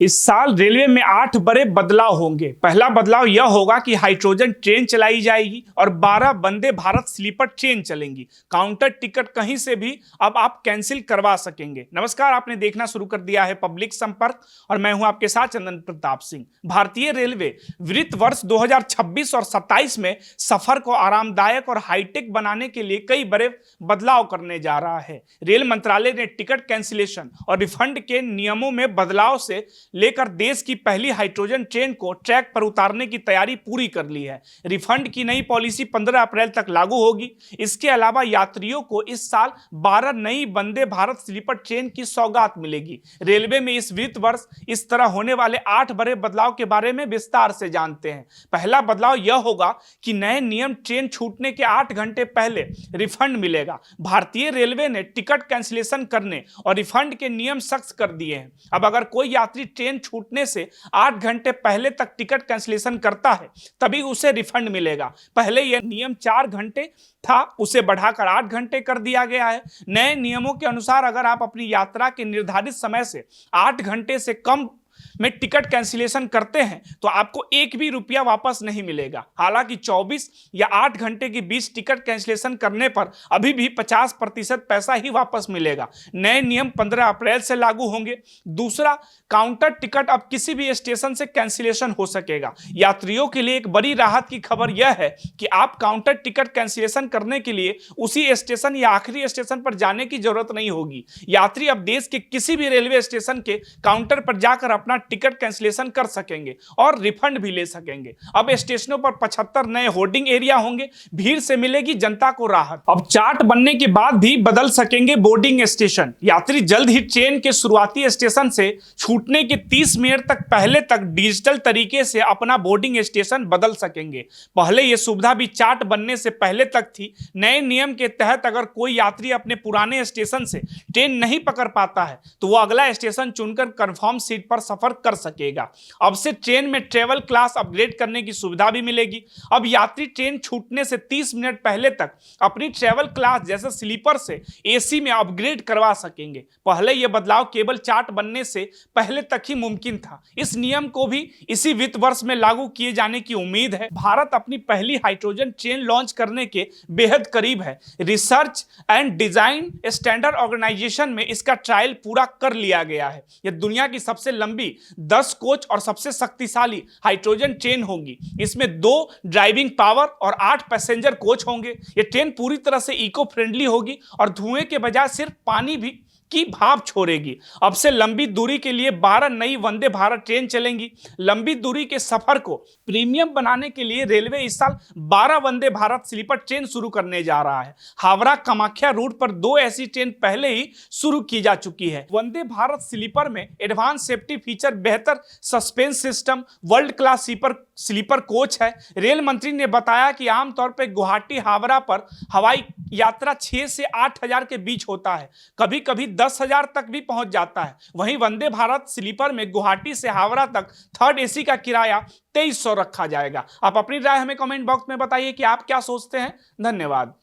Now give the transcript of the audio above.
इस साल रेलवे में 8 बड़े बदलाव होंगे। पहला बदलाव यह होगा कि हाइड्रोजन ट्रेन चलाई जाएगी और 12 वंदे भारत स्लीपर ट्रेन चलेंगी। काउंटर टिकट कहीं से भी अब आप कैंसिल करवा सकेंगे। नमस्कार, आपने देखना शुरू कर दिया है पब्लिक संपर्क और मैं हूं आपके साथ चंदन प्रताप सिंह। भारतीय रेलवे वित्त वर्ष 2026 और 27 में सफर को आरामदायक और हाईटेक बनाने के लिए कई बड़े बदलाव करने जा रहा है। रेल मंत्रालय ने टिकट कैंसिलेशन और रिफंड के नियमों में बदलाव से लेकर देश की पहली हाइड्रोजन ट्रेन को ट्रैक पर उतारने की तैयारी पूरी कर ली है। रिफंड की नई पॉलिसी 15 अप्रैल तक लागू होगी। इसके अलावा यात्रियों को इस साल 12 नई वंदे भारत स्लीपर ट्रेन की सौगात मिलेगी। रेलवे में इस वित्त वर्ष इस तरह होने वाले 8 बड़े बदलाव के बारे में विस्तार से जानते हैं। पहला बदलाव यह होगा कि नए नियम ट्रेन छूटने के 8 घंटे पहले रिफंड मिलेगा। भारतीय रेलवे ने टिकट कैंसिलेशन करने और रिफंड के नियम सख्त कर दिए हैं। अब अगर कोई यात्री ट्रेन छूटने से 8 घंटे पहले तक टिकट कैंसिलेशन करता है तभी उसे रिफंड मिलेगा। पहले यह नियम 4 घंटे था, उसे बढ़ाकर 8 घंटे कर दिया गया है। नए नियमों के अनुसार अगर आप अपनी यात्रा के निर्धारित समय से 8 घंटे से कम में टिकट कैंसिलेशन करते हैं तो आपको एक भी रुपया वापस नहीं मिलेगा। हालांकि 24 या 8 घंटे के बीच टिकट कैंसिलेशन करने पर अभी भी 50% पैसा ही वापस मिलेगा। नए नियम 15 अप्रैल से लागू होंगे। दूसरा, काउंटर टिकट अब किसी भी स्टेशन से कैंसिलेशन हो सकेगा। यात्रियों के लिए एक बड़ी राहत की खबर यह है कि आप काउंटर टिकट कैंसिलेशन करने के लिए उसी स्टेशन या आखिरी स्टेशन पर जाने की जरूरत नहीं होगी। यात्री अब देश के किसी भी रेलवे स्टेशन के काउंटर पर जाकर अपना टिकट कैंसिलेशन कर सकेंगे और रिफंड भी ले सकेंगे। अब स्टेशनों पर 75 नए होर्डिंग एरिया होंगे। भीड़ से मिलेगी जनता को राहत। अब चार्ट बनने के बाद भी बदल सकेंगे बोर्डिंग स्टेशन। यात्री जल्द ही ट्रेन के शुरुआती स्टेशन से छूटने के 30 मिनट तक पहले तक डिजिटल तरीके से अपना बोर्डिंग स्टेशन बदल सकेंगे। पहले यह सुविधा भी चार्ट बनने से पहले तक थी। नए नियम के तहत अगर कोई यात्री अपने पुराने स्टेशन से ट्रेन नहीं पकड़ पाता है तो वह अगला स्टेशन चुनकर कंफर्म सीट पर सफर कर सकेगा। अब से ट्रेन में ट्रेवल क्लास अपग्रेड करने की सुविधा भी मिलेगी। अब यात्री ट्रेन छूटने से 30 मिनट पहले तक अपनी ट्रेवल क्लास जैसे स्लीपर से एसी में अपग्रेड करवा सकेंगे। पहले यह बदलाव केवल चार्ट बनने से पहले तक ही मुमकिन था। इस नियम को भी इसी वित्त वर्ष में लागू किए जाने की उम्मीद है। भारत अपनी पहली हाइड्रोजन ट्रेन लॉन्च करने के बेहद करीब है। Research and design standard organisation में इसका ट्रायल पूरा कर लिया गया है। यह दुनिया की सबसे लंबी 10 कोच और सबसे शक्तिशाली हाइड्रोजन ट्रेन होगी। इसमें 2 ड्राइविंग पावर और 8 पैसेंजर कोच होंगे। यह ट्रेन पूरी तरह से इको फ्रेंडली होगी और धुएं के बजाय सिर्फ पानी भी की भाप छोड़ेगी। अब से लंबी दूरी के लिए 12 नई वंदे भारत ट्रेन चलेंगी। लंबी दूरी के सफर को प्रीमियम बनाने के लिए रेलवे इस साल 12 वंदे भारत स्लीपर ट्रेन शुरू करने जा रहा है। हावड़ा कामाख्या रूट पर 2 ऐसी ट्रेन पहले ही शुरू की जा चुकी है। वंदे भारत स्लीपर में एडवांस सेफ्टी फीचर, बेहतर suspense system, world class sleeper coach है। रेल मंत्री ने बताया कि आमतौर पर गुवाहाटी हावड़ा पर हवाई यात्रा 6 से 8 हजार के बीच होता है, कभी कभी 10,000 तक भी पहुंच जाता है। वहीं वंदे भारत स्लीपर में गुवाहाटी से हावड़ा तक थर्ड एसी का किराया 2300 रखा जाएगा। आप अपनी राय हमें कमेंट बॉक्स में बताइए कि आप क्या सोचते हैं। धन्यवाद।